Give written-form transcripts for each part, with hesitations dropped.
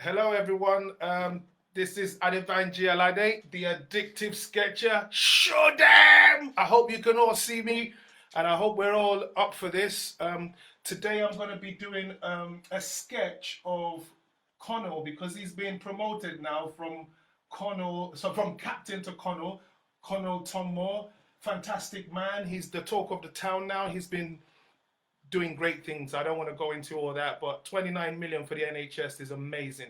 Hello, everyone. This is Adebanji Alade, the addictive sketcher. Show them! I hope you can all see me, and I hope we're all up for this. Today, I'm going to be doing a sketch of Connell because he's being promoted now from Connell, so from captain to Connell. Connell Tom Moore, fantastic man. He's the talk of the town now. He's been doing great things. I don't want to go into all that, but 29 million for the NHS is amazing.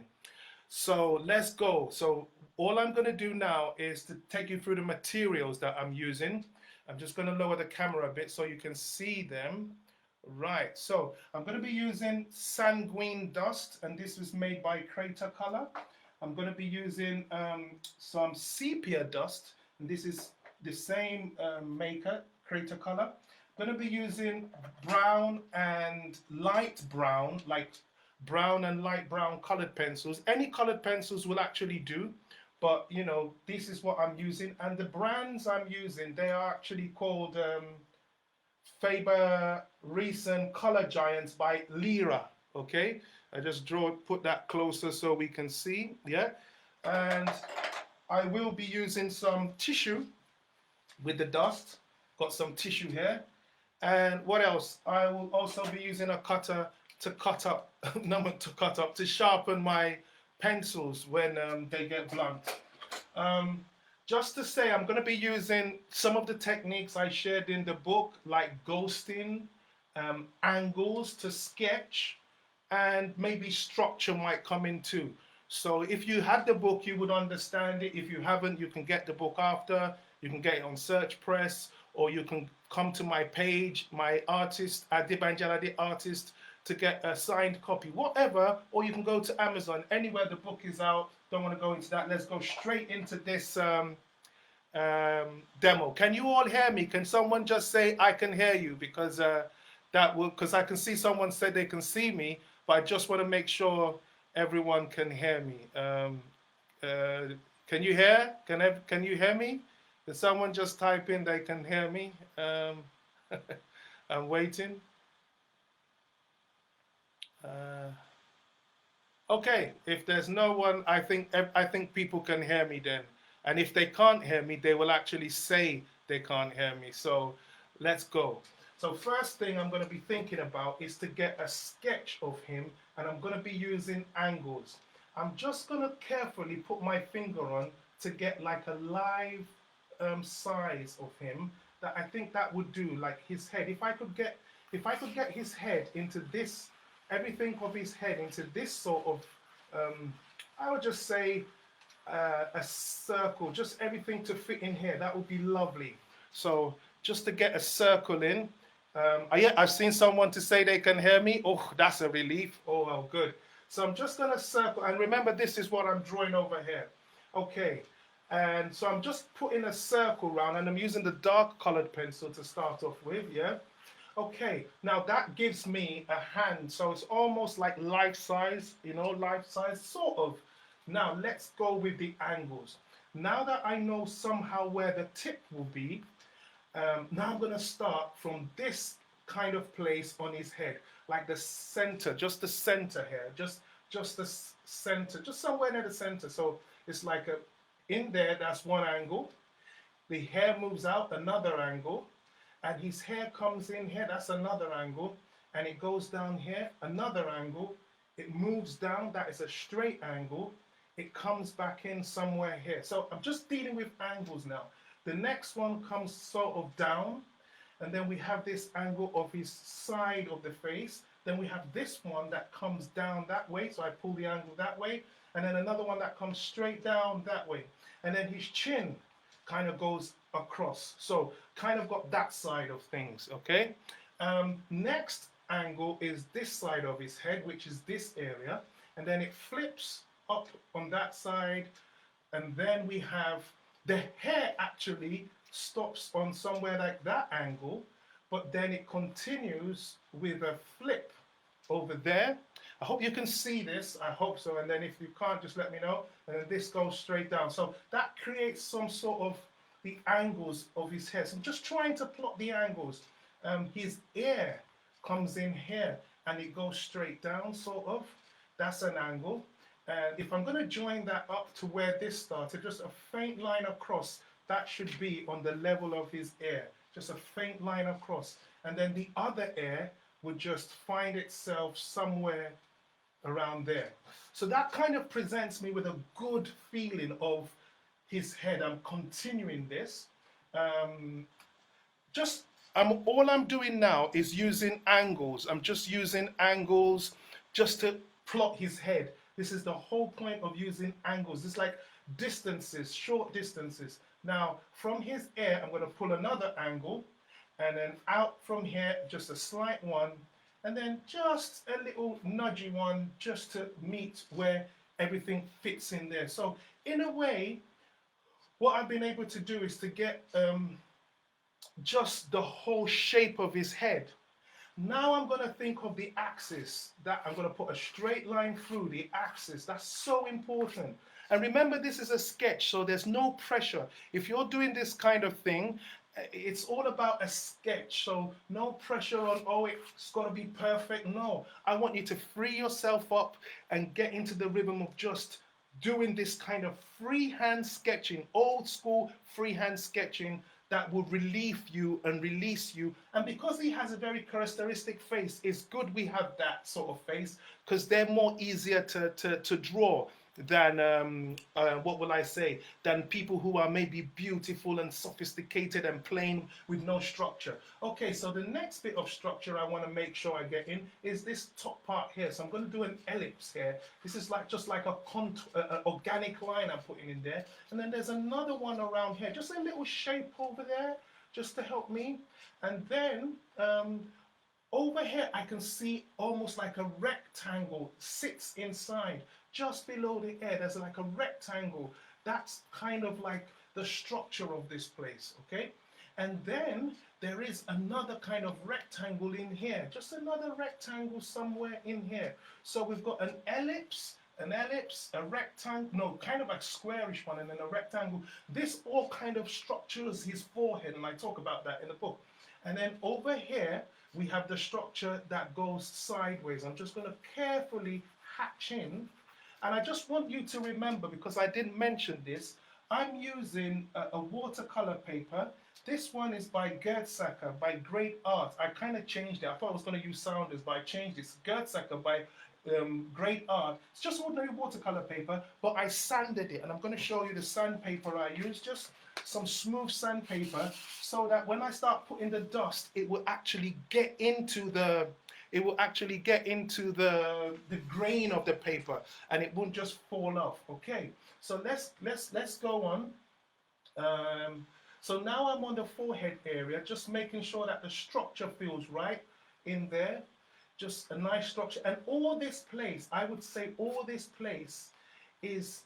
So let's go. So all I'm going to do now is to take you through the materials that I'm using. I'm just going to lower the camera a bit so you can see them. Right, so I'm going to be using sanguine dust, and this is made by Watercolour. I'm going to be using some sepia dust, and this is the same maker, Watercolour. I'm going to be using brown and light brown, like brown and light brown colored pencils. Any colored pencils will actually do, but you know, this is what I'm using. And the brands I'm using, they are actually called Faber Recent Color Giants by Lyra. Okay, I just put that closer so we can see. Yeah, and I will be using some tissue with the dust. Got some tissue here. And what else? I will also be using a cutter to cut up, not to cut up, to sharpen my pencils when they get blunt. Um, just to say, I'm going to be using some of the techniques I shared in the book, like ghosting, angles to sketch, and maybe structure might come in too. So if you had the book, you would understand it. If you haven't, you can get the book after. You can get it on Search Press, or you can come to my page, my artist, Adebanji Alade artist, to get a signed copy, whatever, or you can go to Amazon, anywhere the book is out. Don't want to go into that. Let's go straight into this demo. Can you all hear me? Can someone just say I can hear you? Because that will, because I can see someone said they can see me, but I just want to make sure everyone can hear me. Can you hear? Can you hear me? Can someone just type in they can hear me? I'm waiting. Okay, if there's no one, I think people can hear me then. And if they can't hear me, they will actually say they can't hear me. So let's go. So first thing I'm going to be thinking about is to get a sketch of him, and I'm going to be using angles. I'm just going to carefully put my finger on to get like a live size of him that I think that would do, like his head. If I could get his head into this, everything of his head into this sort of, I would just say a circle, just everything to fit in here. That would be lovely. So just to get a circle in. Yeah, I've seen someone to say they can hear me. Oh, that's a relief. Oh, well, good. So I'm just going to circle. And remember, this is what I'm drawing over here. Okay. And so I'm just putting a circle around, and I'm using the dark colored pencil to start off with. Yeah. Okay, now that gives me a hand, so it's almost like life size, life size, sort of. Now let's go with the angles. Now that I know somehow where the tip will be, now I'm going to start from this kind of place on his head, like the center, just the center here, just the center, just somewhere near the center. So it's like in there, that's one angle. The hair moves out, another angle. And his hair comes in here, that's another angle, and it goes down here, another angle, it moves down, that is a straight angle, it comes back in somewhere here. So I'm just dealing with angles now. The next one comes sort of down, and then we have this angle of his side of the face, then we have this one that comes down that way, so I pull the angle that way, and then another one that comes straight down that way, and then his chin kind of goes across. So kind of got that side of things, okay? Next angle is this side of his head, which is this area, and then it flips up on that side, and then we have the hair actually stops on somewhere like that angle, but then it continues with a flip over there. I hope you can see this, I hope so, and then if you can't, just let me know, and then this goes straight down. So that creates some sort of the angles of his hair. So I'm just trying to plot the angles. His ear comes in here, and it goes straight down, sort of. That's an angle. And if I'm going to join that up to where this started, just a faint line across, that should be on the level of his ear. Just a faint line across. And then the other ear would just find itself somewhere around there. So that kind of presents me with a good feeling of his head. I'm continuing this. Um, just all I'm doing now is using angles. I'm just using angles just to plot his head. This is the whole point of using angles. It's like distances, short distances. Now, from his ear, I'm going to pull another angle, and then out from here, just a slight one, and then just a little nudgy one just to meet where everything fits in there. So in a way, what I've been able to do is to get just the whole shape of his head. Now I'm going to think of the axis, that I'm going to put a straight line through the axis. That's so important. And remember, this is a sketch, so there's no pressure. If you're doing this kind of thing, it's all about a sketch. So no pressure on, oh, it's got to be perfect. No, I want you to free yourself up and get into the rhythm of just doing this kind of freehand sketching, old school freehand sketching, that will relieve you and release you. And because he has a very characteristic face, it's good we have that sort of face, because they're more easier to draw than what will I say, than people who are maybe beautiful and sophisticated and plain with no structure. Okay, so the next bit of structure I want to make sure I get in is this top part here. So I'm going to do an ellipse here. This is like just like a organic line I'm putting in there. And then there's another one around here, just a little shape over there, just to help me. And then over here, I can see almost like a rectangle sits inside. Just below the ear, there's like a rectangle. That's kind of like the structure of this place, okay? And then there is another kind of rectangle in here. Just another rectangle somewhere in here. So we've got an ellipse, a rectangle, no, kind of like squarish one, and then a rectangle. This all kind of structures his forehead, and I talk about that in the book. And then over here, we have the structure that goes sideways. I'm just going to carefully hatch in. And I just want you to remember, because I didn't mention this, I'm using a watercolor paper. This one is by Gertsacker, by Great Art. I kind of changed it. I thought I was going to use Saunders, but I changed it. It's Gertsacker by Great Art. It's just ordinary watercolor paper, but I sanded it. And I'm going to show you the sandpaper I used. Just some smooth sandpaper, so that when I start putting the dust, it will actually get into the grain of the paper, and it won't just fall off. Okay, so let's go on. So now I'm on the forehead area, just making sure that the structure feels right in there. Just a nice structure. And all this place, I would say all this place is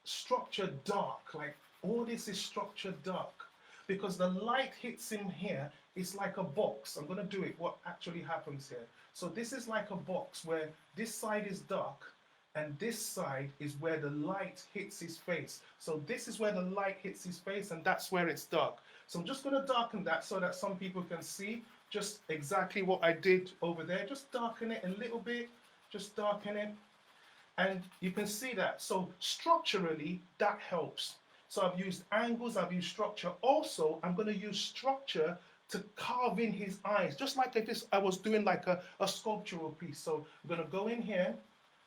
structured dark. Like all this is structured dark, because the light hits him here. It's like a box. I'm going to do it, what actually happens here. So this is like a box where this side is dark and this side is where the light hits his face. So this is where the light hits his face, and that's where it's dark. So I'm just going to darken that so that some people can see just exactly what I did over there. Just darken it a little bit, just darken it. And you can see that. So structurally, that helps. So I've used angles, I've used structure. Also, I'm going to use structure to carve in his eyes, just like if this, I was doing like a sculptural piece. So I'm going to go in here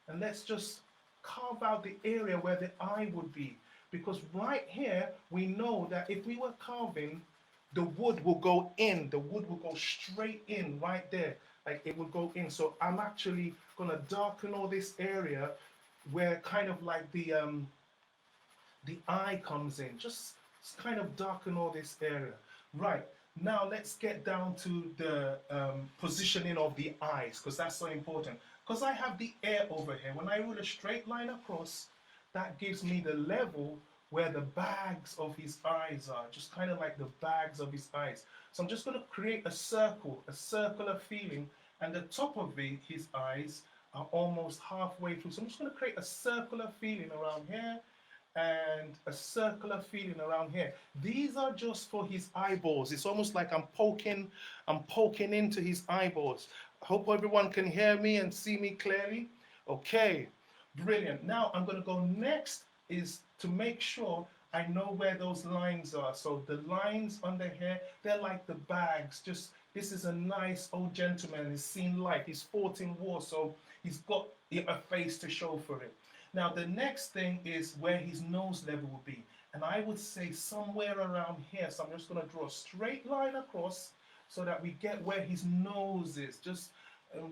and let's just carve out the area where the eye would be. Because right here, we know that if we were carving, the wood will go in, the wood will go straight in right there. Like it will go in. So I'm actually going to darken all this area where kind of like the eye comes in. Just kind of darken all this area. Right. Now let's get down to the positioning of the eyes, because that's so important. Because I have the air over here. When I rule a straight line across, that gives me the level where the bags of his eyes are, just kind of like the bags of his eyes. So I'm just going to create a circle, a circular feeling, and the top of his eyes are almost halfway through. So I'm just going to create a circular feeling around here, and a circular feeling around here. These are just for his eyeballs. It's almost like I'm poking into his eyeballs. I hope everyone can hear me and see me clearly. Okay, Brilliant. Now I'm going to go next is to make sure I know where those lines are. So the lines on the hair, they're like the bags. Just this is a nice old gentleman. He's seen life. He's fought in war, so he's got a face to show for it. Now the next thing is where his nose level will be. And I would say somewhere around here. So I'm just going to draw a straight line across so that we get where his nose is.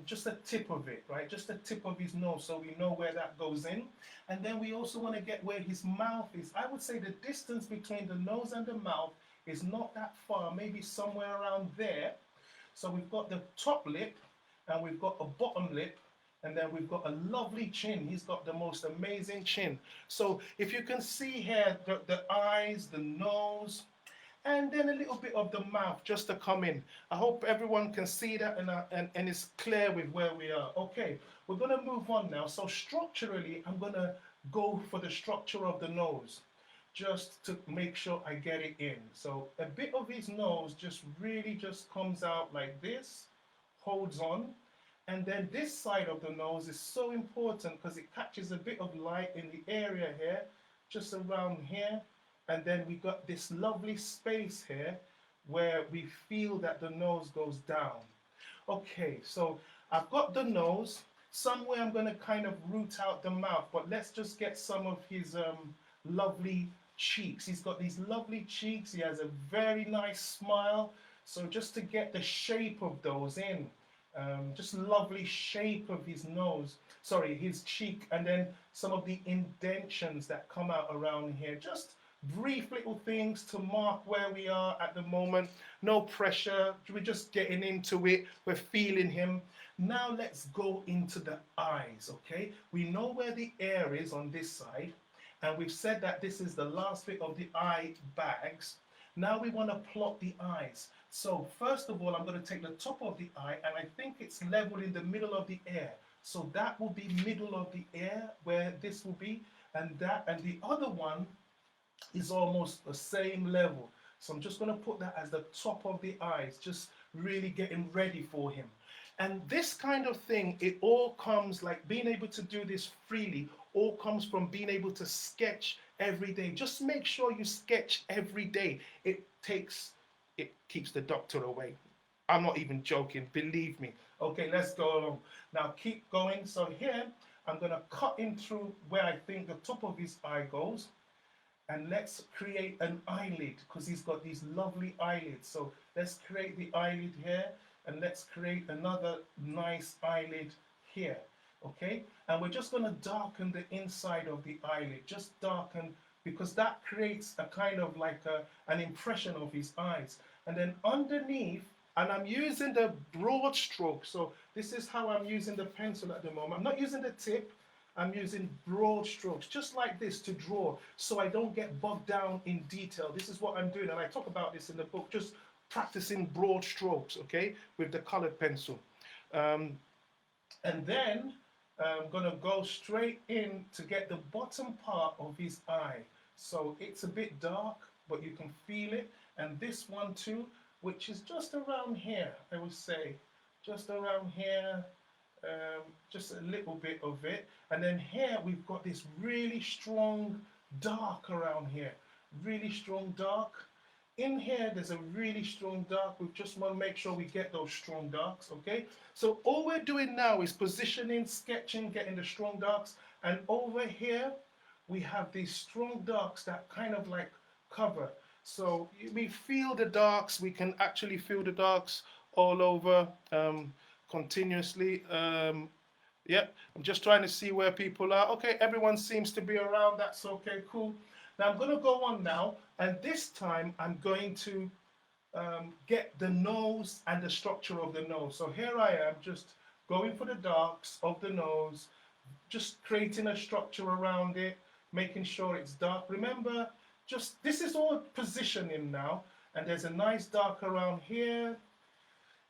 Just a tip of it, right? Just the tip of his nose, so we know where that goes in. And then we also want to get where his mouth is. I would say the distance between the nose and the mouth is not that far, maybe somewhere around there. So we've got the top lip, and we've got a bottom lip, and then we've got a lovely chin. He's got the most amazing chin. So if you can see here, the eyes, the nose, and then a little bit of the mouth just to come in. I hope everyone can see that and it's clear with where we are. Okay, we're going to move on now. So structurally, I'm going to go for the structure of the nose just to make sure I get it in. So a bit of his nose just really just comes out like this, holds on. And then this side of the nose is so important because it catches a bit of light in the area here, just around here. And then we got this lovely space here where we feel that the nose goes down. Okay, so I've got the nose. Somewhere I'm going to kind of root out the mouth, but let's just get some of his lovely cheeks. He's got these lovely cheeks. He has a very nice smile. So just to get the shape of those in, just lovely shape of his nose, sorry, his cheek, and then some of the indentions that come out around here. Just brief little things to mark where we are at the moment. No pressure. We're just getting into it. We're feeling him. Now let's go into the eyes, okay? We know where the air is on this side, and we've said that this is the last bit of the eye bags. Now we want to plot the eyes. So first of all, I'm going to take the top of the eye, and I think it's level in the middle of the ear. So that will be middle of the ear where this will be, and the other one is almost the same level. So I'm just going to put that as the top of the eyes, just really getting ready for him. And this kind of thing, it all comes, like being able to do this freely, all comes from being able to sketch every day. Just make sure you sketch every day. It keeps the doctor away. I'm not even joking, believe me. Okay, let's go along. Now keep going. So here, I'm going to cut in through where I think the top of his eye goes. And let's create an eyelid, because he's got these lovely eyelids. So let's create the eyelid here, and let's create another nice eyelid here, okay? And we're just going to darken the inside of the eyelid, just darken, because that creates a kind of like an impression of his eyes. And then underneath, and I'm using the broad stroke, so this is how I'm using the pencil at the moment. I'm not using the tip, I'm using broad strokes, just like this, to draw, so I don't get bogged down in detail. This is what I'm doing, and I talk about this in the book, just practicing broad strokes, okay, with the colored pencil. And then I'm gonna go straight in to get the bottom part of his eye. So it's a bit dark, but you can feel it. And this one too, which is just around here, I would say, just around here. Just a little bit of it, and then here we've got this really strong dark around here, really strong dark. In here there's a really strong dark. We just want to make sure we get those strong darks, okay? So all we're doing now is positioning, sketching, getting the strong darks, and over here we have these strong darks that kind of like cover. So we feel the darks, we can actually feel the darks all over continuously. Yep, I'm just trying to see where people are. Okay, everyone seems to be around. That's okay, cool. Now I'm going to go on now, and this time I'm going to get the nose and the structure of the nose. So here I am, just going for the darks of the nose, just creating a structure around it, making sure it's dark. Remember, just this is all positioning now, and there's a nice dark around here.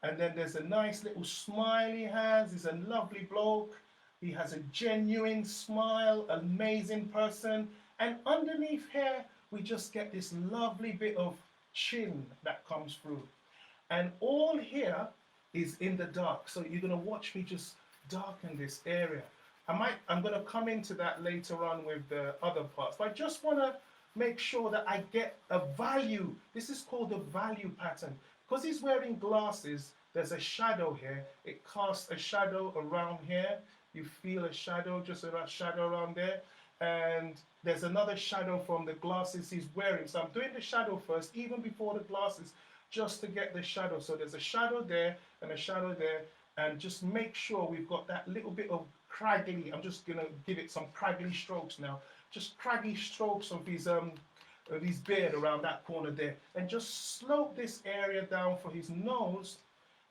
And then there's a nice little smile he has. He's a lovely bloke. He has a genuine smile, amazing person. And underneath here, we just get this lovely bit of chin that comes through. And all here is in the dark. So you're going to watch me just darken this area. I'm going to come into that later on with the other parts, but I just want to make sure that I get a value. This is called the value pattern. Because he's wearing glasses, there's a shadow here. It casts a shadow around here. You feel a shadow, just a shadow around there. And there's another shadow from the glasses he's wearing. So I'm doing the shadow first, even before the glasses, just to get the shadow. So there's a shadow there and a shadow there. And just make sure we've got that little bit of craggly. I'm just going to give it some craggly strokes now. Just craggy strokes of his beard around that corner there. And just slope this area down for his nose.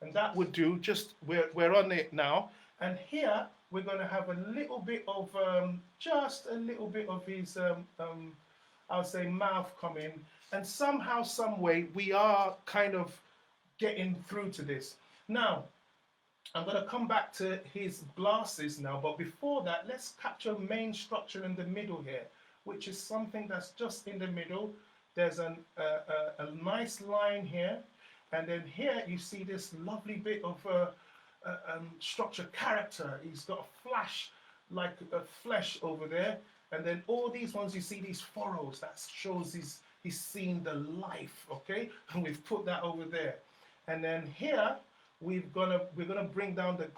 And that would do. Just, we're on it now. And here, we're going to have a little bit of, just a little bit of his, I would say, mouth coming. And somehow, some way, we are kind of getting through to this. Now, I'm going to come back to his glasses now, but before that, let's capture main structure in the middle here, which is something that's just in the middle. There's a nice line here, and then here you see this lovely bit of structure character. He's got a flash like a flesh over there, and then all these ones you see these furrows. That shows he's seen the life. Okay, and we've put that over there, and then here we're gonna bring down the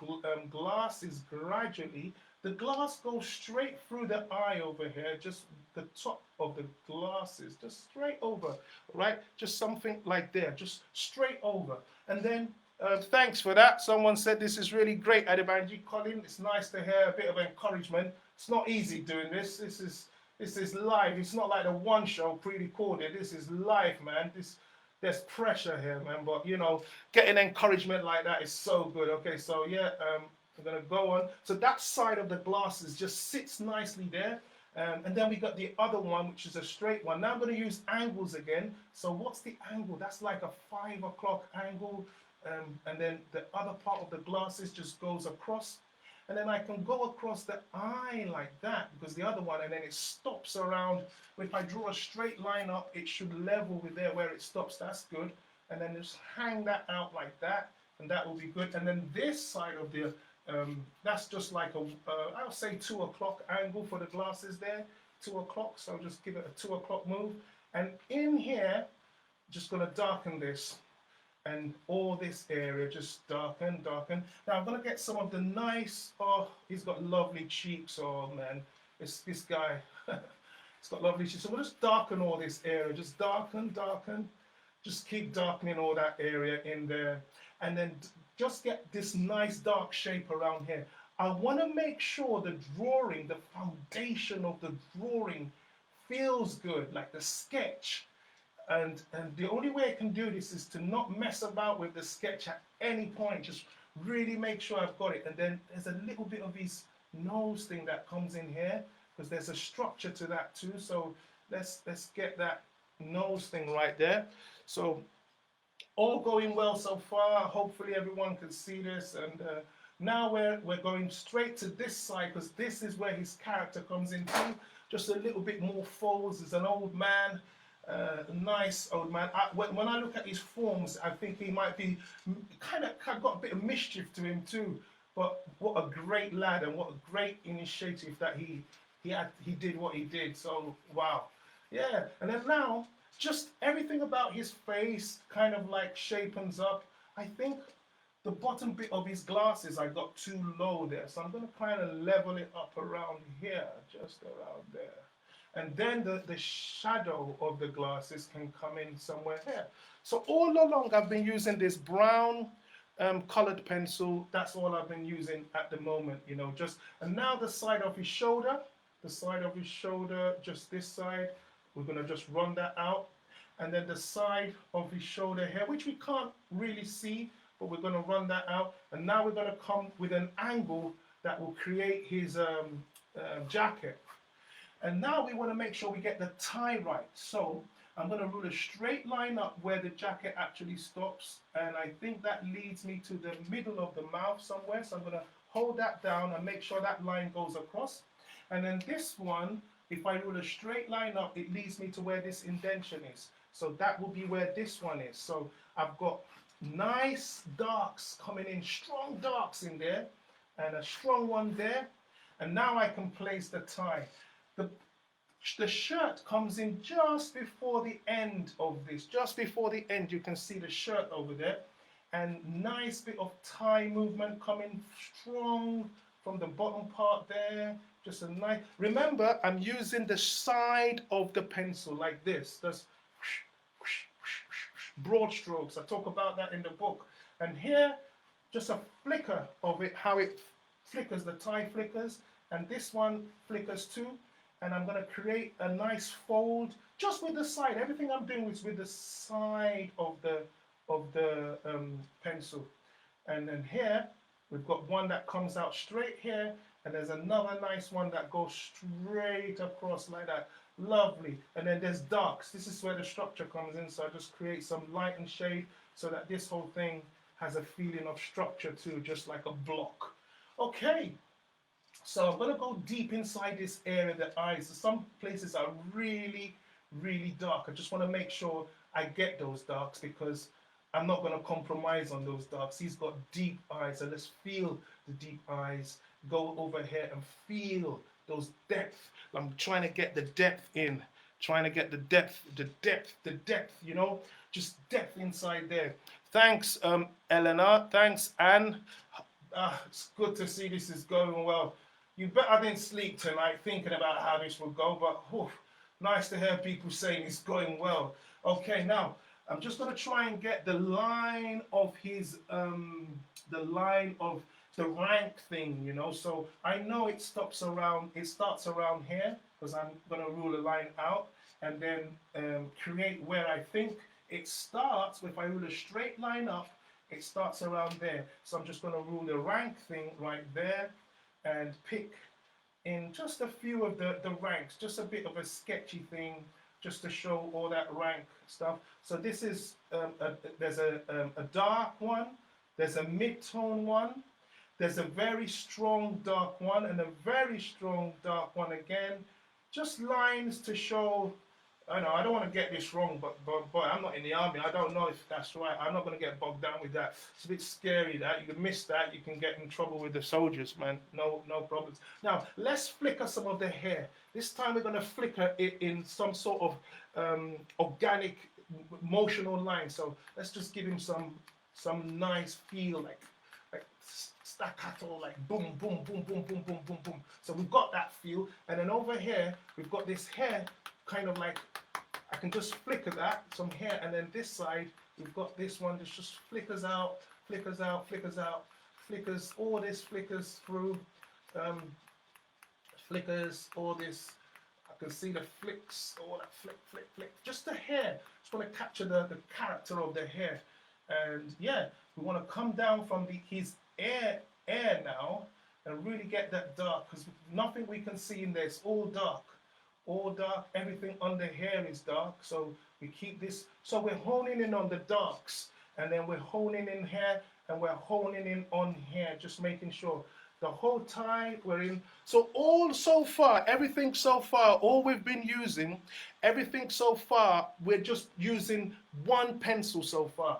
glasses gradually. The glass goes straight through the eye over here, just the top of the glasses, just straight over, right? Just something like there, just straight over. And then, thanks for that. Someone said this is really great, Adebanji. Colin, it's nice to hear a bit of encouragement. It's not easy doing this. This is live. It's not like the one show pre-recorded. This is live, man. There's pressure here, man, but you know, getting encouragement like that is so good. Okay, so yeah, I'm gonna go on. So that side of the glasses just sits nicely there, and then we got the other one, which is a straight one. Now I'm gonna use angles again. So what's the angle? That's like a 5 o'clock angle, and then the other part of the glasses just goes across. And then I can go across the eye like that, because the other one, and then it stops around. If I draw a straight line up, it should level with there where it stops. That's good. And then just hang that out like that, and that will be good. And then this side of the, that's just like a, I'll say 2 o'clock angle for the glasses there, 2 o'clock. So I'll just give it a 2 o'clock move. And in here, just gonna darken this. And all this area just darken. Now I'm gonna get some of the nice, oh, he's got lovely cheeks, oh man, this guy, he's got lovely cheeks. So we'll just darken all this area, just darken, just keep darkening all that area in there. And then just get this nice dark shape around here. I wanna make sure the drawing, the foundation of the drawing feels good, like the sketch. And the only way I can do this is to not mess about with the sketch at any point. Just really make sure I've got it. And then there's a little bit of his nose thing that comes in here, because there's a structure to that too. So let's get that nose thing right there. So all going well so far. Hopefully everyone can see this. And now we're going straight to this side, because this is where his character comes into. Just a little bit more folds. He's an old man. Nice old man. When I look at his forms, I think he might be kind of got a bit of mischief to him too. But what a great lad, and what a great initiative that he did what he did. So wow, yeah. And then now, just everything about his face kind of like shapens up. I think the bottom bit of his glasses I got too low there, so I'm going to kind of level it up around here, just around there. And then the shadow of the glasses can come in somewhere here. So all along I've been using this brown colored pencil. That's all I've been using at the moment, you know. And now the side of his shoulder, just this side, we're gonna just run that out. And then the side of his shoulder here, which we can't really see, but we're gonna run that out. And now we're gonna come with an angle that will create his jacket. And now we want to make sure we get the tie right. So I'm going to rule a straight line up where the jacket actually stops. And I think that leads me to the middle of the mouth somewhere. So I'm going to hold that down and make sure that line goes across. And then this one, if I rule a straight line up, it leads me to where this indentation is. So that will be where this one is. So I've got nice darks coming in, strong darks in there, and a strong one there. And now I can place the tie. The shirt comes in just before the end of this. Just before the end, you can see the shirt over there. And nice bit of tie movement coming strong from the bottom part there. Just a nice, remember, I'm using the side of the pencil like this. That's broad strokes. I talk about that in the book. And here, just a flicker of it, how it flickers, the tie flickers. And this one flickers too. And I'm going to create a nice fold just with the side. Everything I'm doing is with the side of the pencil. And then here we've got one that comes out straight here, and there's another nice one that goes straight across like that. Lovely. And then there's darks. This is where the structure comes in, so I just create some light and shade so that this whole thing has a feeling of structure too, just like a block. Okay. So I'm going to go deep inside this area, the eyes. Some places are really, really dark. I just want to make sure I get those darks because I'm not going to compromise on those darks. He's got deep eyes, so let's feel the deep eyes. Go over here and feel those depth. I'm trying to get the depth in, trying to get the depth, you know, just depth inside there. Thanks, Eleanor. Thanks, Anne. It's good to see this is going well. You bet I didn't sleep tonight thinking about how this will go, but whew, nice to hear people saying it's going well. Okay, now I'm just going to try and get the line of his, the line of the rank thing, you know. So I know it starts around here because I'm going to rule a line out and then create where I think it starts. If I rule a straight line up, it starts around there. So I'm just going to rule the rank thing right there and pick in just a few of the ranks, just a bit of a sketchy thing, just to show all that rank stuff. So this is, there's a dark one, there's a mid-tone one, there's a very strong dark one, and a very strong dark one again. Just lines to show, I know, I don't want to get this wrong, but boy, I'm not in the army. I don't know if that's right. I'm not going to get bogged down with that. It's a bit scary that. You can miss that. You can get in trouble with the soldiers, man. No problems. Now, let's flicker some of the hair. This time we're going to flicker it in some sort of organic, motional line. So let's just give him some nice feel, like staccato, like boom, boom, boom, boom, boom, boom, boom, boom. So we've got that feel. And then over here, we've got this hair kind of like, I can just flicker that, some hair, and then this side, we've got this one that just flickers out, flickers out, flickers out, flickers, all this flickers through, flickers, all this, I can see the flicks, all that flick, flick, flick, just the hair. Just want to capture the character of the hair. And yeah, we want to come down from his air now, and really get that dark, because nothing we can see in there, it's all dark. All dark, everything under here is dark, so we keep this. So we're honing in on the darks, and then we're honing in here, and we're honing in on here, just making sure the whole tie we're in. So all so far, everything so far, all we've been using, everything so far, we're just using one pencil so far.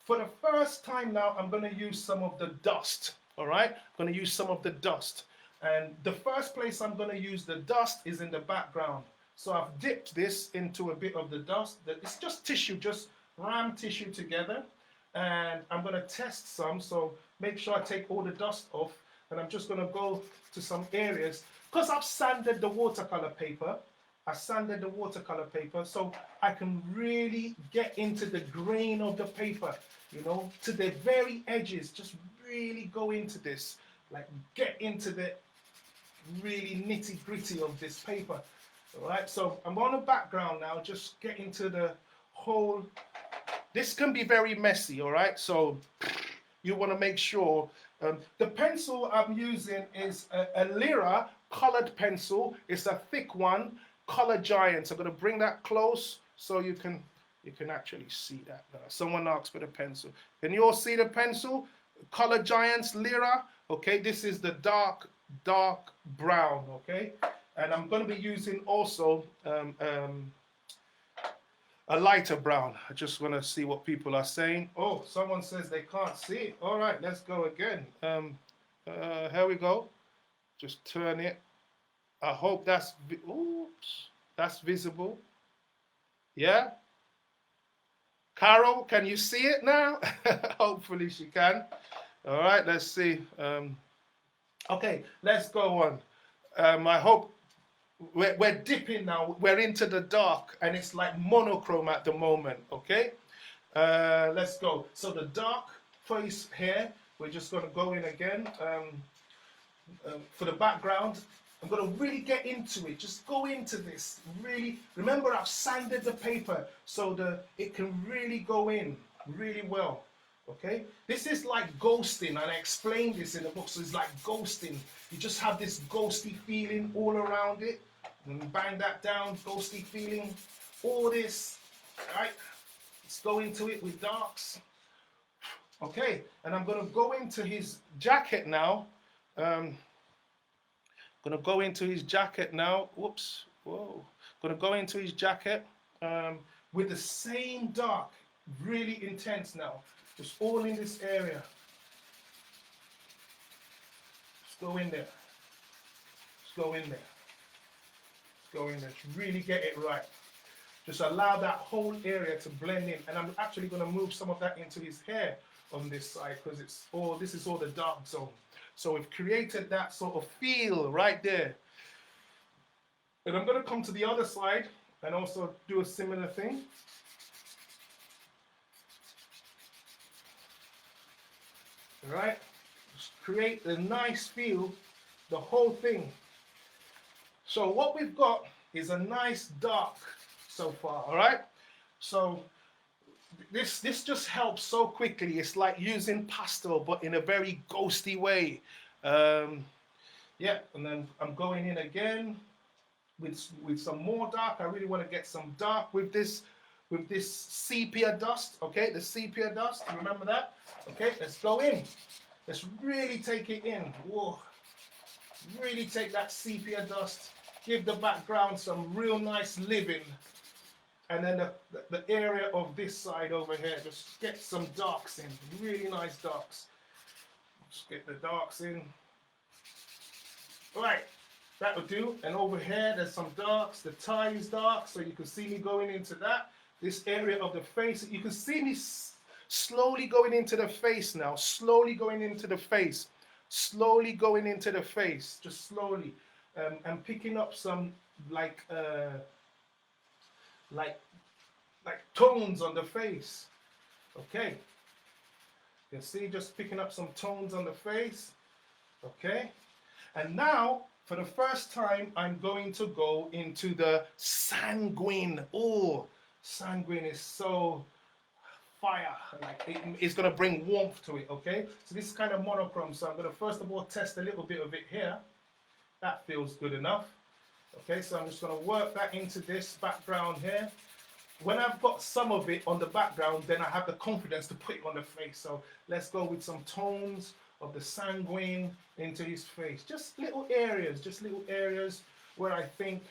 For the first time now, I'm going to use some of the dust, all right? I'm going to use some of the dust. And the first place I'm going to use the dust is in the background. So I've dipped this into a bit of the dust. It's just tissue, just ram tissue together. And I'm going to test some. So make sure I take all the dust off. And I'm just going to go to some areas. Because I've sanded the watercolor paper. I sanded the watercolor paper so I can really get into the grain of the paper, you know, to the very edges. Just really go into this. Like get into the really nitty gritty of this paper. All right, so I'm on the background now, just get into the whole. This can be very messy, all right, so you want to make sure. The pencil I'm using is a Lyra colored pencil. It's a thick one, Color Giant. I'm going to bring that close so you can actually see that. Someone asked for the pencil. Can you all see the pencil? Color Giants Lyra. Okay, this is the dark brown. Okay, and I'm going to be using also a lighter brown. I just want to see what people are saying. Oh, someone says they can't see it. All right, let's go again. Here we go. Just turn it. I hope that's, oops, that's visible. Yeah? Carol, can you see it now? Hopefully she can. All right, let's see. Okay, let's go on. I hope we're dipping now. We're into the dark, and it's like monochrome at the moment. Okay, let's go. So the dark face here, we're just going to go in again. For the background, I'm going to really get into it. Just go into this. Really, remember I've sanded the paper so that it can really go in really well. Okay, this is like ghosting, and I explained this in the book. So it's like ghosting. You just have this ghosty feeling all around it. And bang that down, ghosty feeling. All this, right? Let's go into it with darks. Okay, and I'm going to go into his jacket now. Gonna go into his jacket now. Whoops. Whoa. Gonna go into his jacket with the same dark, really intense now. Just all in this area. Just go in there. Just go in there. Just go in there. Just really get it right. Just allow that whole area to blend in. And I'm actually gonna move some of that into his hair on this side because it's all, this is all the dark zone. So we've created that sort of feel right there. And I'm going to come to the other side and also do a similar thing. All right, just create a nice feel, the whole thing. So what we've got is a nice dark so far. All right, so this just helps so quickly. It's like using pastel, but in a very ghosty way. Yeah, and then I'm going in again with some more dark. I really want to get some dark with this sepia dust. Okay, the sepia dust. Remember that? Okay, let's go in. Let's really take it in. Whoa, really take that sepia dust. Give the background some real nice living. And then the area of this side over here, just get some darks in, really nice darks. Just get the darks in. All right, that will do. And over here, there's some darks. The tie is dark, so you can see me going into that. This area of the face, you can see me slowly going into the face now, slowly going into the face, slowly going into the face, just slowly. And picking up some like tones on the face. Okay, you can see just picking up some tones on the face. Okay, and now for the first time I'm going to go into the sanguine. Oh, sanguine is so fire, like it's going to bring warmth to it. Okay, so this is kind of monochrome, so I'm going to first of all test a little bit of it here. That feels good enough. Okay, so I'm just going to work that into this background here. When I've got some of it on the background, then I have the confidence to put it on the face. So let's go with some tones of the sanguine into his face. Just little areas where I think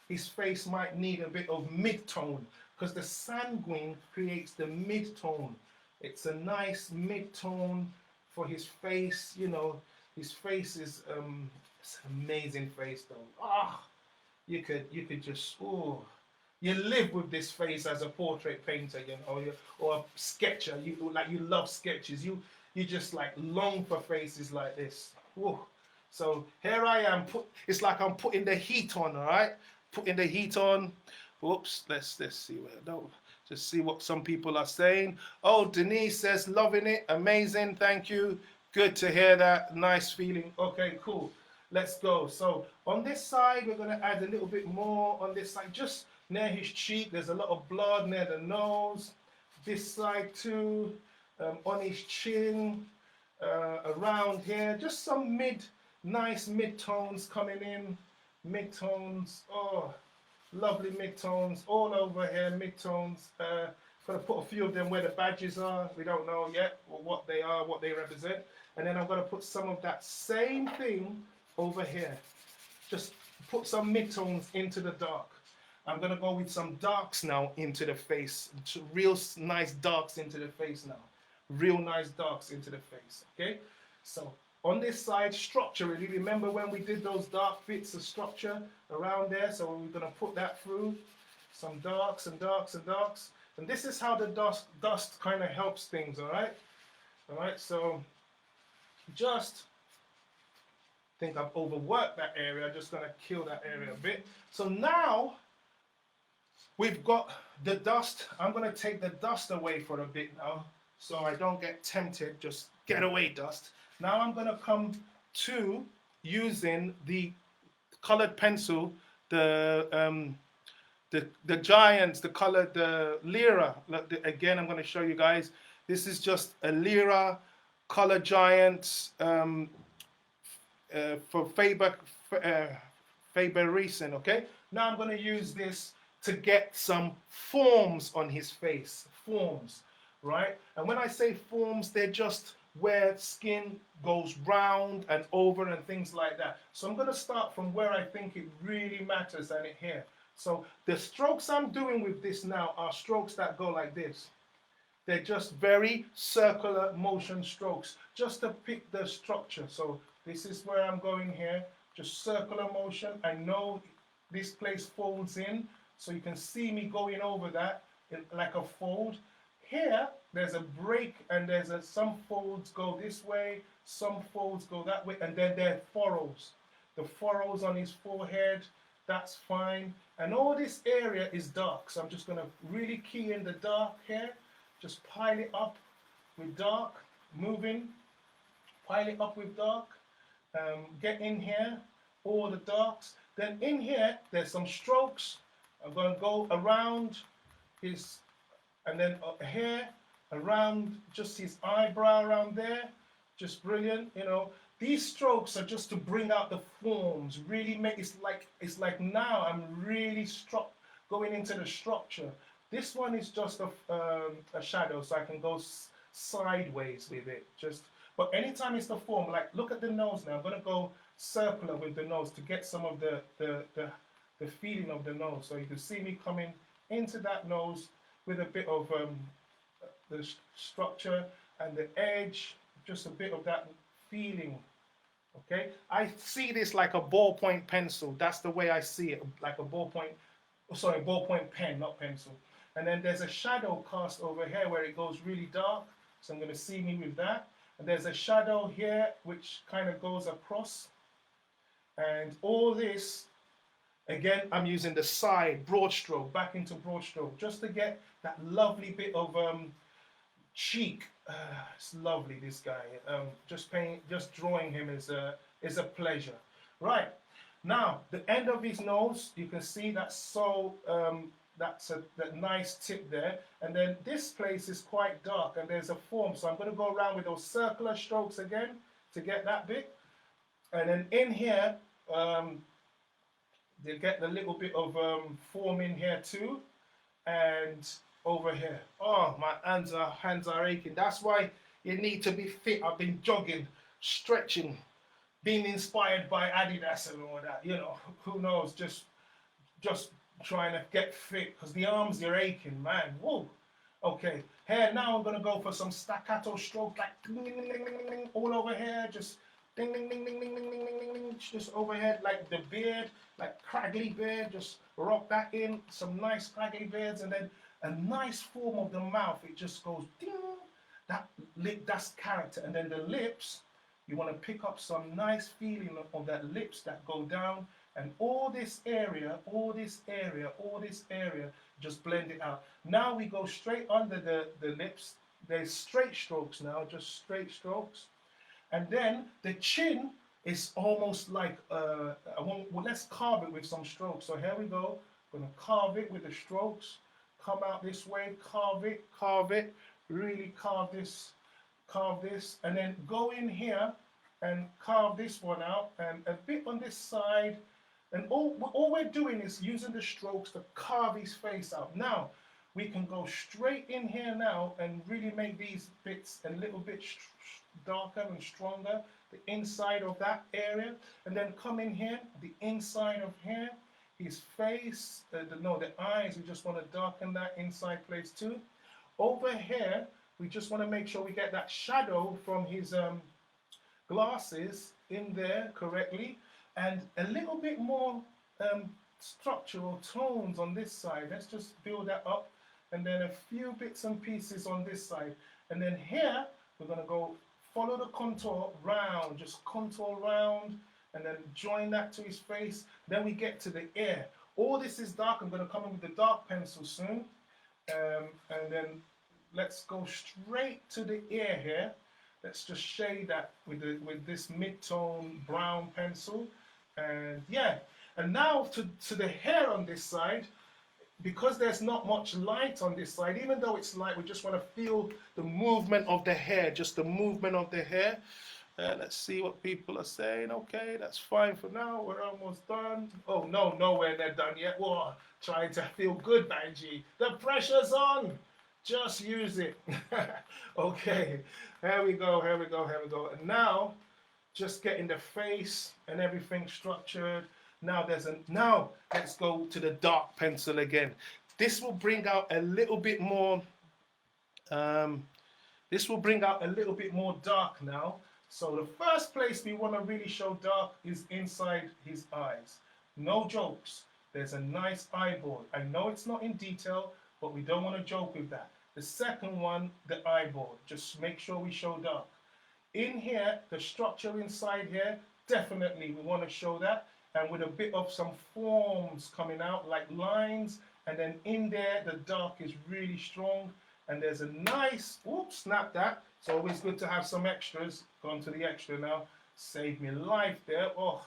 his face might need a bit of mid-tone, because the sanguine creates the mid-tone. It's a nice mid-tone for his face. You know, his face is it's an amazing face though. Ah, you could just, oh, you live with this face as a portrait painter, you know, or a sketcher. You love sketches. You just like long for faces like this. Whoa. So here I am. It's like I'm putting the heat on. All right, putting the heat on. Whoops. Let's see where. No, just see what some people are saying. Oh, Denise says loving it. Amazing. Thank you. Good to hear that. Nice feeling. Okay, cool. Let's go. So on this side, we're going to add a little bit more on this side, just near his cheek. There's a lot of blood near the nose. This side too, on his chin, around here. Just some nice mid-tones coming in. Mid-tones. Oh, lovely mid-tones all over here. Mid-tones. Going to put a few of them where the badges are. We don't know yet what they are, what they represent. And then I'm going to put some of that same thing over here. Just put some mid-tones into the dark. I'm going to go with some darks now into the face. Real nice darks into the face now. Real nice darks into the face. Okay? So on this side structurally. Remember when we did those dark bits of structure around there? So we're going to put that through. Some darks and darks and darks. And this is how the dust kind of helps things, all right? All right, so just think I've overworked that area. I'm just going to kill that area a bit. So now we've got the dust. I'm going to take the dust away for a bit now so I don't get tempted. Just get away, dust. Now I'm going to come to using the colored pencil, the Giants, the Lyra. Again, I'm going to show you guys. This is just a Lyra color Giants for Faber Reason. Okay. Now I'm going to use this to get some forms on his face. Forms, right? And when I say forms, they're just where skin goes round and over and things like that. So I'm going to start from where I think it really matters, and it here. So the strokes I'm doing with this now are strokes that go like this. They're just very circular motion strokes, just to pick the structure. So this is where I'm going here, just circular motion. I know this place folds in, so you can see me going over that like a fold. Here, there's a break, and some folds go this way, some folds go that way, and then there are furrows. The furrows on his forehead, that's fine. And all this area is dark, so I'm just going to really key in the dark here. Just pile it up with dark, moving, pile it up with dark. Get in here, all the darks. Then in here, there's some strokes. I'm going to go around his, and then here, around just his eyebrow around there. Just brilliant, you know. These strokes are just to bring out the forms, really make it's like now I'm really going into the structure. This one is just a shadow, so I can go sideways with it. But anytime it's the form, like look at the nose now. I'm gonna go circular with the nose to get some of the feeling of the nose. So you can see me coming into that nose with a bit of the structure and the edge, just a bit of that feeling. Okay, I see this like a ballpoint pencil. That's the way I see it, like a ballpoint pen, not pencil. And then there's a shadow cast over here where it goes really dark. So I'm going to see me with that. And there's a shadow here which kind of goes across. And all this, again, I'm using the side broad stroke, back into broad stroke, just to get that lovely bit of cheek. It's lovely, this guy. Just drawing him is a pleasure. Right now, the end of his nose, you can see that's that nice tip there. And then this place is quite dark, and there's a form. So I'm going to go around with those circular strokes again to get that bit. And then in here, they get the little bit of form in here too, and over here. Oh, my hands are aching. That's why you need to be fit. I've been jogging, stretching, being inspired by Adidas and all that. You know, who knows? Just trying to get fit because the arms are aching, man. Whoa. Okay. Here now I'm gonna go for some staccato stroke, like ding, ding, ding, ding, ding, ding, all over here. Just ding, ding, ding, ding, ding, ding, ding, ding, ding, just overhead, like the beard, like craggy beard. Just rock that in. Some nice craggy beards, and then a nice form of the mouth. It just goes ding. That lip, that's character. And then the lips, you want to pick up some nice feeling of that lips that go down, and all this area, just blend it out. Now we go straight under the lips. There's straight strokes now, just straight strokes. And then the chin is almost like let's carve it with some strokes. So here we go. I'm gonna carve it with the strokes. Come out this way, carve it, really carve this, and then go in here and carve this one out, and a bit on this side. And all we're doing is using the strokes to carve his face out. Now, we can go straight in here now and really make these bits a little bit darker and stronger, the inside of that area. And then come in here, the inside of here, his face, the eyes, we just want to darken that inside place too. Over here, we just want to make sure we get that shadow from his glasses in there correctly, and a little bit more structural tones on this side. Let's just build that up, and then a few bits and pieces on this side. And then here, we're going to go follow the contour round, just contour round, and then join that to his face. Then we get to the ear. All this is dark. I'm going to come in with the dark pencil soon. And then let's go straight to the ear here. Let's just shade that with this mid-tone brown pencil. And yeah, and now to the hair on this side, because there's not much light on this side, even though it's light, we just want to feel the movement of the hair, just the movement of the hair. Let's see what people are saying. Okay, that's fine for now. We're almost done. Oh, no, nowhere near done yet. Whoa, trying to feel good, Banji. The pressure's on. Just use it. Okay, here we go, here we go, here we go. And now, just getting the face and everything structured. Now let's go to the dark pencil again. This will bring out a little bit more. This will bring out a little bit more dark now. So the first place we want to really show dark is inside his eyes. No jokes. There's a nice eyeball. I know it's not in detail, but we don't want to joke with that. The second one, the eyeball. Just make sure we show dark. In here, the structure inside here, definitely we want to show that. And with a bit of some forms coming out, like lines. And then in there, the dark is really strong. And there's a nice, oops, snap that. It's always good to have some extras. Gone to the extra now. Save me life there. Oh,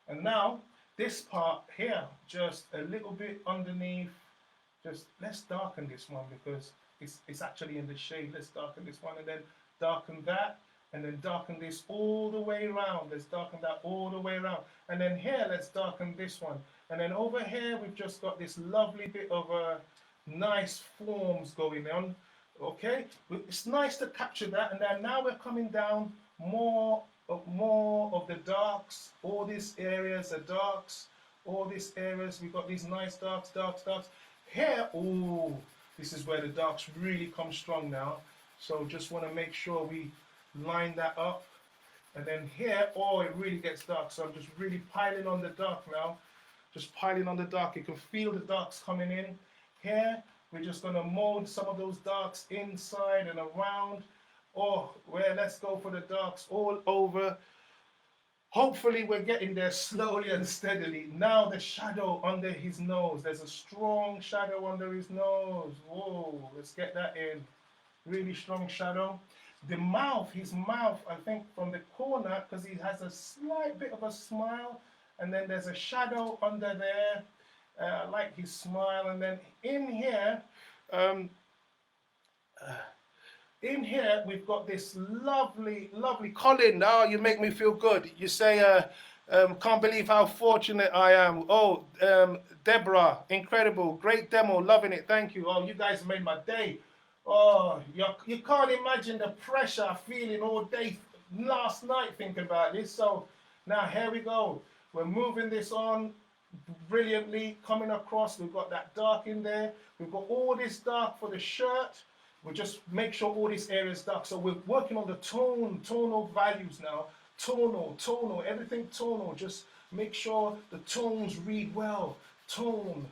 and now this part here, just a little bit underneath. Just let's darken this one because it's actually in the shade. Let's darken this one and then darken that. And then darken this all the way around. Let's darken that all the way around. And then here, let's darken this one. And then over here, we've just got this lovely bit of nice forms going on. Okay, it's nice to capture that. And then now we're coming down more of the darks. All these areas are darks. All these areas, we've got these nice darks. Here, oh, this is where the darks really come strong now. So just want to make sure we line that up. And then here, oh, it really gets dark. So I'm just really piling on the dark now. Just piling on the dark. You can feel the darks coming in. Here, we're just going to mold some of those darks inside and around. Oh, let's go for the darks all over. Hopefully we're getting there slowly and steadily. Now the shadow under his nose. There's a strong shadow under his nose. Whoa, let's get that in. Really strong shadow. The mouth, his mouth, I think from the corner, because he has a slight bit of a smile, and then there's a shadow under there, like his smile, and then in here, we've got this lovely Colin. Oh, you make me feel good. You say, can't believe how fortunate I am. Oh, Deborah, incredible, great demo, loving it, thank you. Oh, you guys made my day. Oh, you can't imagine the pressure I'm feeling all day last night thinking about this. So now here we go. We're moving this on brilliantly, coming across. We've got that dark in there. We've got all this dark for the shirt. We just make sure all this area is dark. So we're working on the tonal values now. Tonal, everything tonal. Just make sure the tones read well. Tone,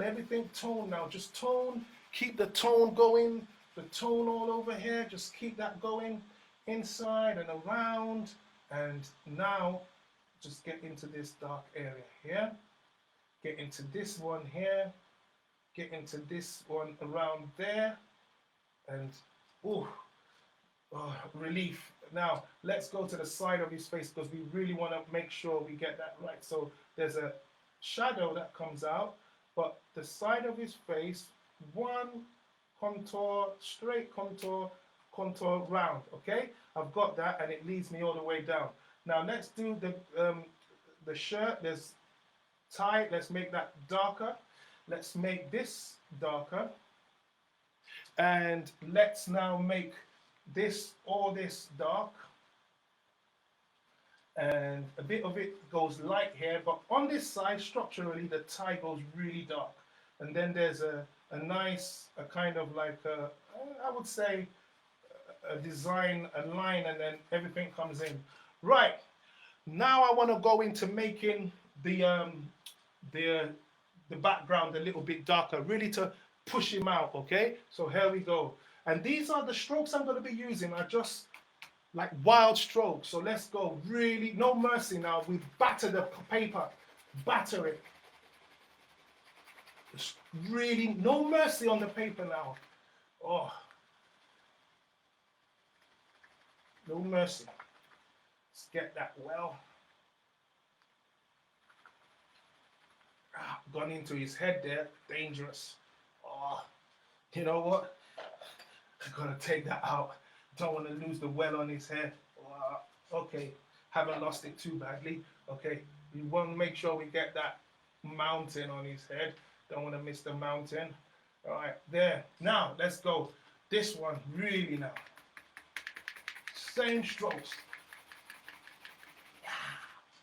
everything tone now. Just tone. Keep the tone going, the tone all over here, just keep that going inside and around. And now just get into this dark area here, get into this one here, get into this one around there, and relief. Now let's go to the side of his face because we really want to make sure we get that right. So there's a shadow that comes out, but the side of his face, one contour, straight contour, contour round. Okay, I've got that, and it leads me all the way down. Now let's do the shirt. There's tie. Let's make that darker. Let's make this darker, and let's now make all this dark. And a bit of it goes light here, but on this side structurally the tie goes really dark, and then there's a nice, kind of like I would say a design, a line, and then everything comes in. Right, now I want to go into making the the background a little bit darker, really to push him out. Okay, so here we go. And these are the strokes I'm going to be using. Are just like wild strokes. So let's go. Really, no mercy now. We batter the paper, batter it. Just really, no mercy on the paper now. Oh, no mercy. Let's get that well. Gone into his head there. Dangerous. Oh, you know what? I'm gonna take that out. Don't want to lose the well on his head. Okay, haven't lost it too badly. Okay, we want to make sure we get that mountain on his head. Don't want to miss the mountain. All right, there. Now let's go. This one really now. Same strokes.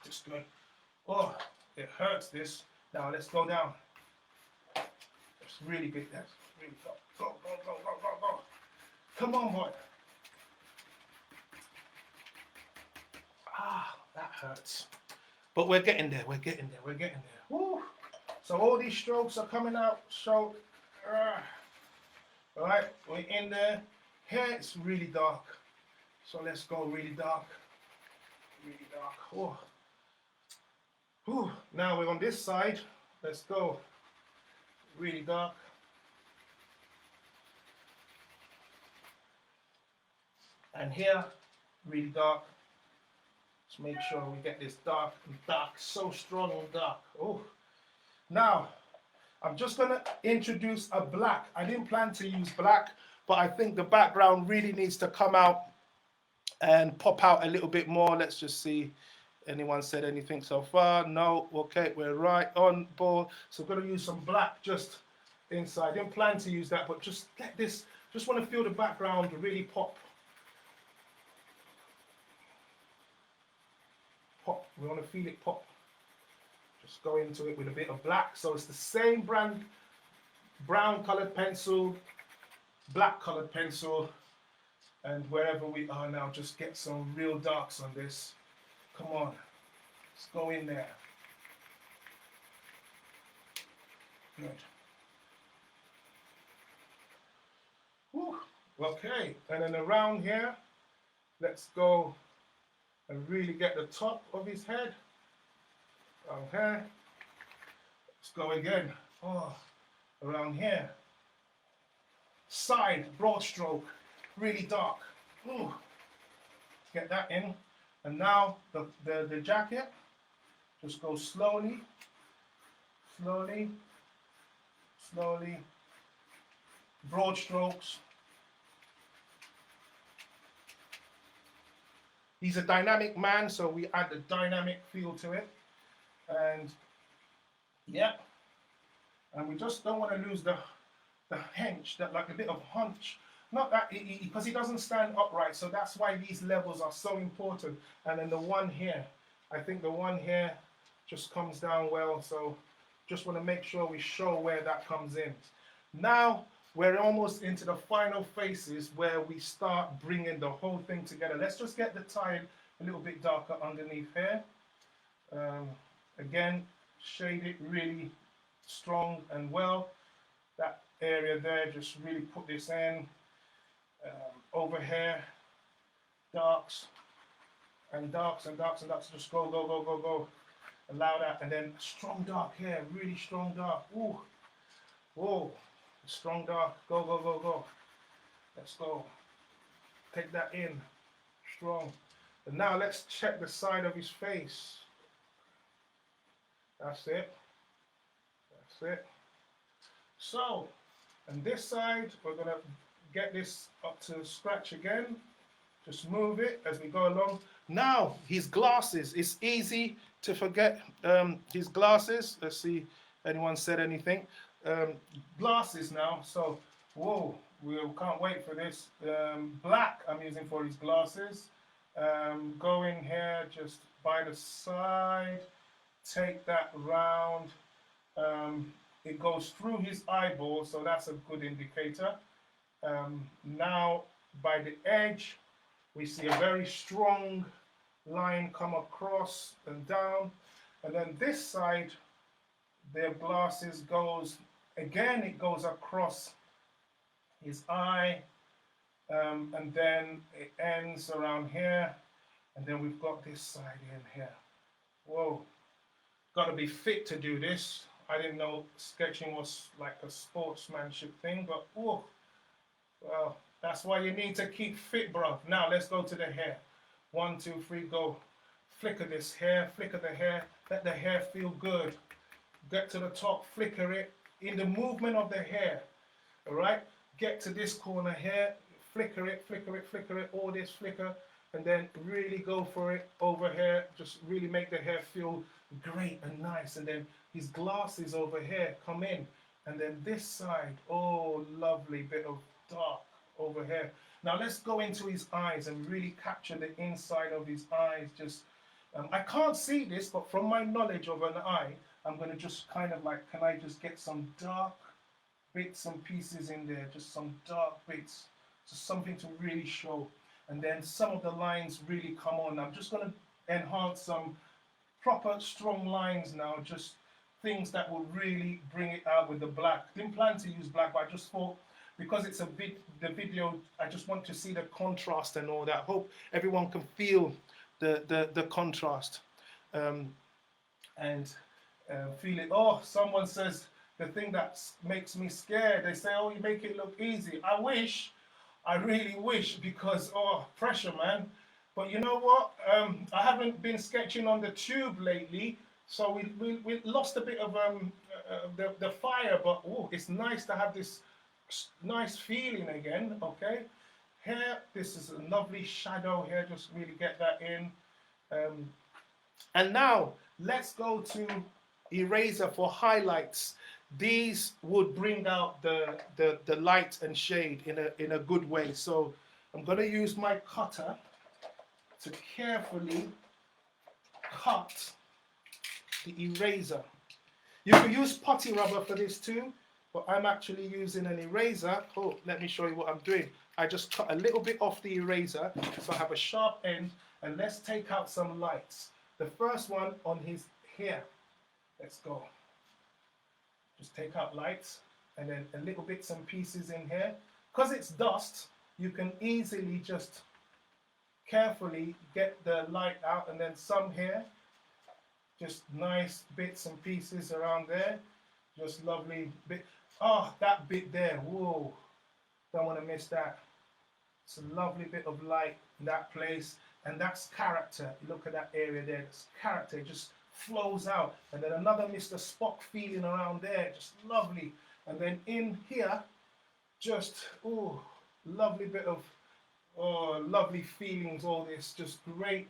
Just good. Oh, it hurts this. Now let's go down. It's really big. That's really go. Go, go, go, go, go, go. Come on, boy. That hurts. But we're getting there. We're getting there. We're getting there. Woo. So all these strokes are coming out. So, all right, we're in there. Here it's really dark. So let's go really dark. Really dark. Oh. Whew. Now we're on this side. Let's go. Really dark. And here, really dark. Let's make sure we get this dark and dark, so strong and dark. Oh. Now, I'm just gonna introduce a black. I didn't plan to use black, but I think the background really needs to come out and pop out a little bit more. Let's just see. Anyone said anything so far? No. Okay, we're right on board. So we're going to use some black just inside. Didn't plan to use that, but just get this. Just want to feel the background really pop. Pop. We want to feel it pop. Just go into it with a bit of black. So it's the same brand, brown colored pencil, black colored pencil, and wherever we are now, just get some real darks on this. Come on, let's go in there. Good. Whew. Okay, and then around here, let's go and really get the top of his head. Okay, let's go again. Oh, around here. Side, broad stroke, really dark. Ooh. Get that in. And now the jacket, just go slowly, slowly, slowly, broad strokes. He's a dynamic man, so we add the dynamic feel to it. And yeah, and we just don't want to lose the hench, that like a bit of hunch. Not that, because he doesn't stand upright, so that's why these levels are so important. And then the one here, I think the one here just comes down well, so just want to make sure we show where that comes in. Now, we're almost into the final phases where we start bringing the whole thing together. Let's just get the tile a little bit darker underneath here. Again, shade it really strong and well. That area there, just really put this in. Over here, darks and darks and darks and darks. Just go, go, go, go, go. Allow that, and then strong dark here, really strong dark. Ooh, whoa, strong dark. Go, go, go, go. Let's go. Take that in, strong. And now let's check the side of his face. That's it. That's it. So, on this side, we're gonna get this up to scratch again. Just move it as we go along. Now, his glasses. It's easy to forget his glasses. Let's see, anyone said anything? Glasses now. So, whoa, we can't wait for this. Black I'm using for his glasses. Go in here, just by the side. Take that round. It goes through his eyeball, so that's a good indicator. Now, by the edge, we see a very strong line come across and down. And then this side, their glasses goes, again, it goes across his eye, and then it ends around here. And then we've got this side in here. Whoa, got to be fit to do this. I didn't know sketching was like a sportsmanship thing, but oh, well, that's why you need to keep fit, bro. Now let's go to the hair. 1, 2, 3, go. Flicker this hair, flicker the hair, let the hair feel good. Get to the top, flicker it in the movement of the hair. All right, get to this corner here, flicker it, flicker it, flicker it, all this flicker, and then really go for it over here. Just really make the hair feel great and nice. And then his glasses over here come in, and then this side, oh, lovely bit of dark over here. Now let's go into his eyes and really capture the inside of his eyes. Just I can't see this, but from my knowledge of an eye, I'm going to just kind of like, can I just get some dark bits and pieces in there, just some dark bits, just something to really show. And then some of the lines really come on. I'm just going to enhance some proper strong lines now, just things that will really bring it out with the black. Didn't plan to use black, but I just thought, because it's the video, I just want to see the contrast and all that. Hope everyone can feel the contrast, and feel it. Oh, someone says the thing that makes me scared, they say, oh, you make it look easy. I wish, I really wish, because oh, pressure, man. But you know what, I haven't been sketching on the tube lately, so we lost a bit of the fire, but oh, it's nice to have this nice feeling again. Okay, here, this is a lovely shadow here, just really get that in. And now let's go to eraser for highlights. These would bring out the light and shade in a good way. So I'm going to use my cutter to carefully cut the eraser. You can use putty rubber for this too, but I'm actually using an eraser. Oh, let me show you what I'm doing. I just cut a little bit off the eraser, so I have a sharp end, and let's take out some lights. The first one on his hair. Let's go. Just take out lights, and then a little bits and pieces in here. Because it's dust, you can easily just carefully get the light out, and then some here. Just nice bits and pieces around there. Just lovely bit. Oh, that bit there. Whoa. Don't want to miss that. It's a lovely bit of light in that place. And that's character. Look at that area there. It's character. It just flows out. And then another Mr. Spock feeling around there. Just lovely. And then in here, just, oh, lovely bit of, oh, lovely feelings, all this. Just great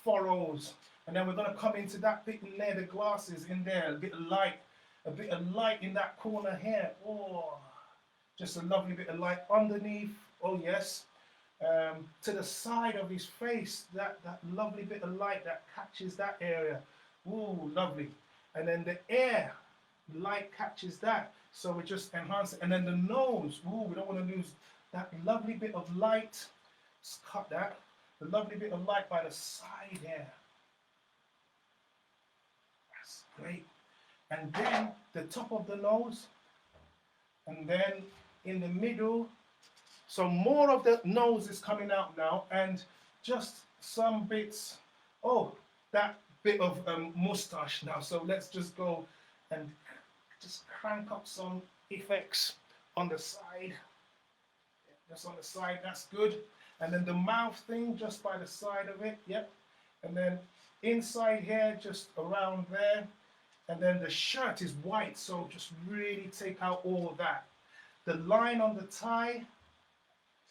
furrows. And then we're going to come into that bit in there, the glasses in there, a bit of light in that corner here. Oh, just a lovely bit of light underneath. Oh, yes. To the side of his face, that lovely bit of light that catches that area. Ooh, lovely. And then the air, light catches that. So we just enhance it. And then the nose, ooh, we don't want to lose that lovely bit of light. Just cut that. The lovely bit of light by the side here. That's great. And then the top of the nose, and then in the middle. So more of the nose is coming out now, and just some bits. Oh, that bit of mustache now. So let's just go and just crank up some effects on the side. Just on the side, that's good. And then the mouth thing just by the side of it, yep. And then inside here, just around there. And then the shirt is white, so just really take out all of that. The line on the tie,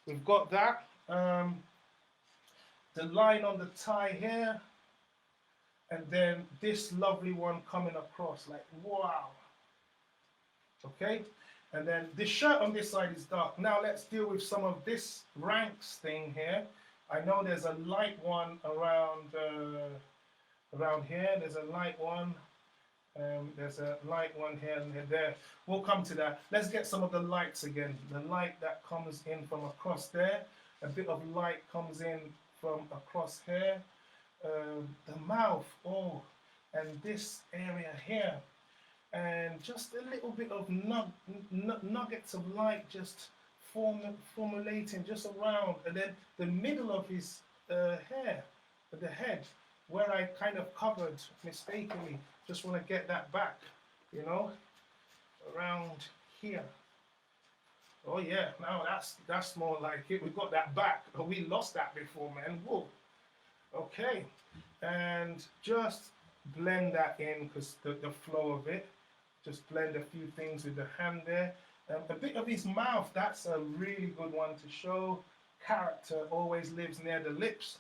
we've got that. The line on the tie here. And then this lovely one coming across, like, wow. Okay, and then the shirt on this side is dark. Now let's deal with some of this ranks thing here. I know there's a light one around here. There's a light one. There's a light one here and there. We'll come to that. Let's get some of the lights again. The light that comes in from across there. A bit of light comes in from across here. the mouth, oh, and this area here, and just a little bit of nuggets of light just formulating just around, and then the middle of his hair, the head, where I kind of covered mistakenly. Just want to get that back, you know, around here. Oh yeah, now that's more like it. We got that back. We lost that before, man. Whoa. Okay, and just blend that in because the flow of it. Just blend a few things with the hand there. A bit of his mouth, that's a really good one to show. Character always lives near the lips.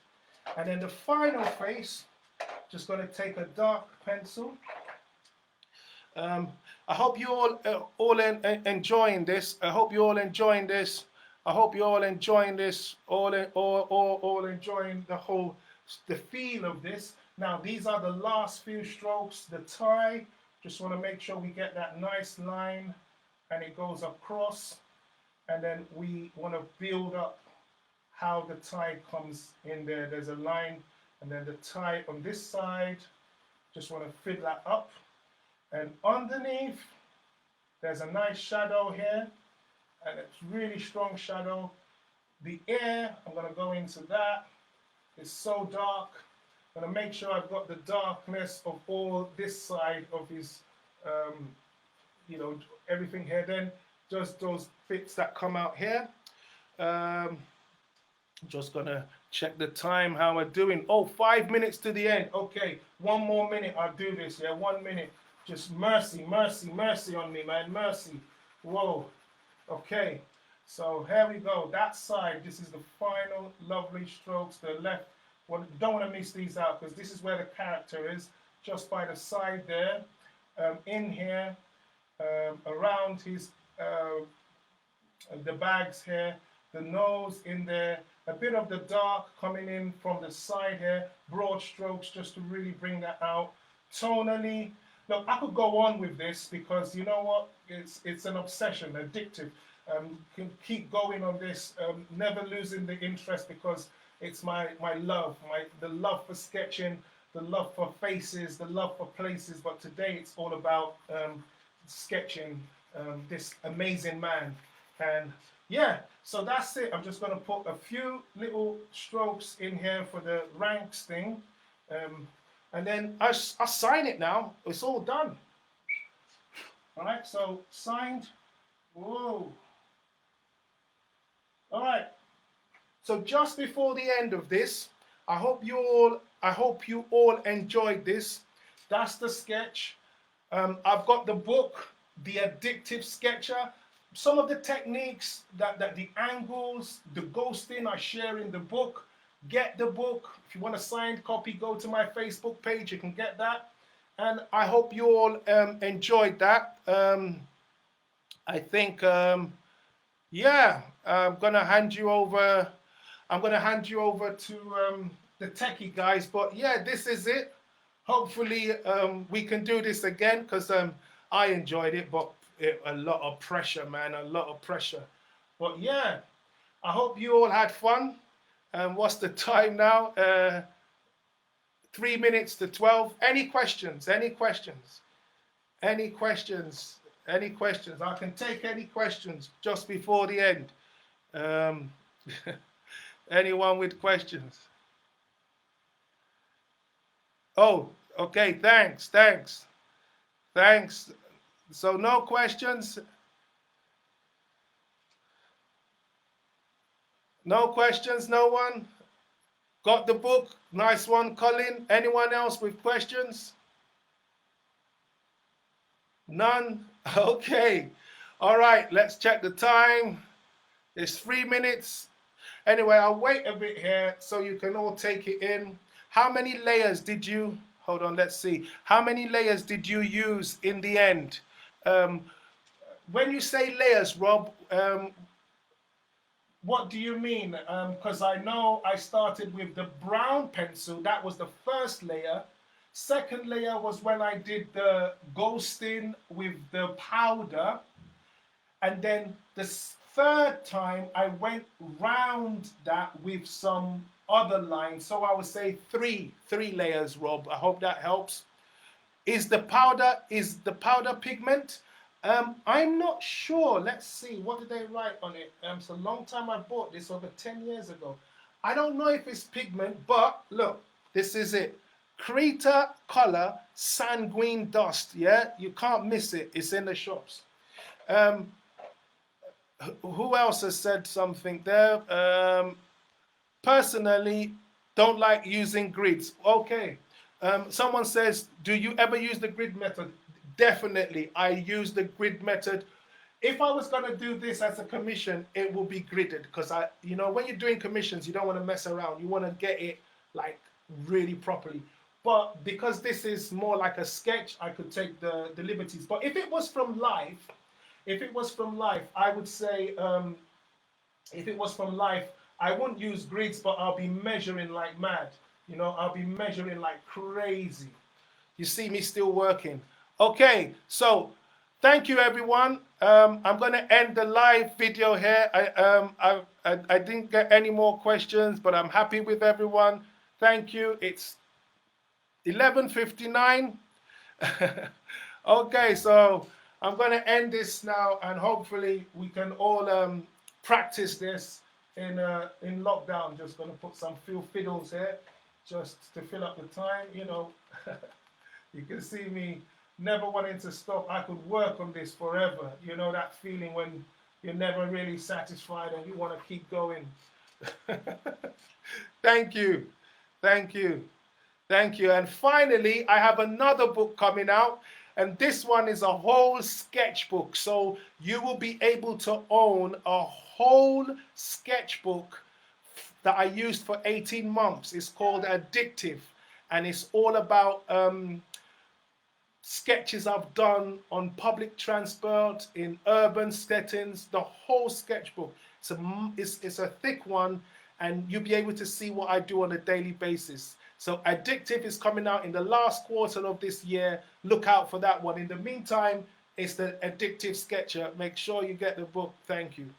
And then the final face, just going to take a dark pencil. I hope you all enjoying this. I hope you all enjoying this. I hope you all enjoying this. All enjoying the feel of this. Now these are the last few strokes. The tie. Just want to make sure we get that nice line, and it goes across. And then we want to build up how the tie comes in there. There's a line, and then the tie on this side. Just want to fill that up. And underneath, there's a nice shadow here, and it's really strong shadow. The ear, I'm going to go into that. It's so dark. I'm going to make sure I've got the darkness of all this side of his, you know, everything here. Then just those bits that come out here. Just going to check the time, how we're doing. Oh, 5 minutes to the end. Okay, 1 more minute. I'll do this. Yeah, 1 minute. Just mercy, mercy, mercy on me, man. Mercy. Whoa. Okay. So here we go. That side, this is the final lovely strokes. The left, well, don't want to miss these out because this is where the character is. Just by the side there. In here, around his, the bags here. The nose in there. A bit of the dark coming in from the side here. Broad strokes just to really bring that out. Tonally. Look, I could go on with this because you know what? It's an obsession, addictive. Can keep going on this, never losing the interest because it's my love, the love for sketching, the love for faces, the love for places. But today it's all about sketching this amazing man. And yeah, so that's it. I'm just going to put a few little strokes in here for the ranks thing. And then I sign it now. It's all done. All right, so signed. Whoa. All right. So just before the end of this, I hope you all enjoyed this. That's the sketch. I've got the book, The Addictive Sketcher. Some of the techniques that the angles, the ghosting I share in the book. Get the book. If you want a signed copy, go to my Facebook page. You can get that. And I hope you all enjoyed that. I think, yeah, I'm gonna hand you over. I'm gonna hand you over to the techie guys. But yeah, this is it. Hopefully, we can do this again because I enjoyed it, but a lot of pressure, man, a lot of pressure. But yeah, I hope you all had fun. What's the time now? 3 minutes to 12. Any questions? Any questions? Any questions? Any questions? I can take any questions just before the end. Anyone with questions? Oh, okay. Thanks. Thanks. Thanks. So no questions? No questions? No one? Got the book? Nice one, Colin. Anyone else with questions? None? Okay. All right, let's check the time. It's 3 minutes. Anyway, I'll wait a bit here so you can all take it in. How many layers did you, hold on, let's see. How many layers did you use in the end? When you say layers, Rob, what do you mean? Because I know I started with the brown pencil. That was the first layer. Second layer was when I did the ghosting with the powder. And then the third time I went round that with some other lines. So I would say three layers, Rob. I hope that helps. Is the powder pigment? I'm not sure. Let's see. What did they write on it? It's a long time I bought this, over 10 years ago. I don't know if it's pigment, but look, this is it. Krita color sanguine dust. Yeah, you can't miss it. It's in the shops. Um, who else has said something there? Personally, don't like using grids. Okay. Someone says, do you ever use the grid method? Definitely, I use the grid method. If I was going to do this as a commission, it will be gridded, because when you're doing commissions, you don't want to mess around. You want to get it like really properly. But because this is more like a sketch, I could take the liberties. But if it was from life, I would say, if it was from life, I wouldn't use grids, but I'll be measuring like mad. I'll be measuring like crazy. You see me still working. Okay, so thank you, everyone. I'm going to end the live video here. I didn't get any more questions, but I'm happy with everyone. Thank you. It's 11:59. Okay, so I'm going to end this now, and hopefully we can all practice this in lockdown. Just going to put some fiddles here just to fill up the time. You can see me never wanting to stop. I could work on this forever. That feeling when you're never really satisfied and you want to keep going. Thank you. And finally, I have another book coming out, and this one is a whole sketchbook. So you will be able to own a whole sketchbook that I used for 18 months. It's called Addictive, and it's all about sketches I've done on public transport, in urban settings, the whole sketchbook. It's a thick one, and you'll be able to see what I do on a daily basis. So Addictive is coming out in the last quarter of this year. Look out for that one. In the meantime, it's the Addictive Sketcher. Make sure you get the book. Thank you.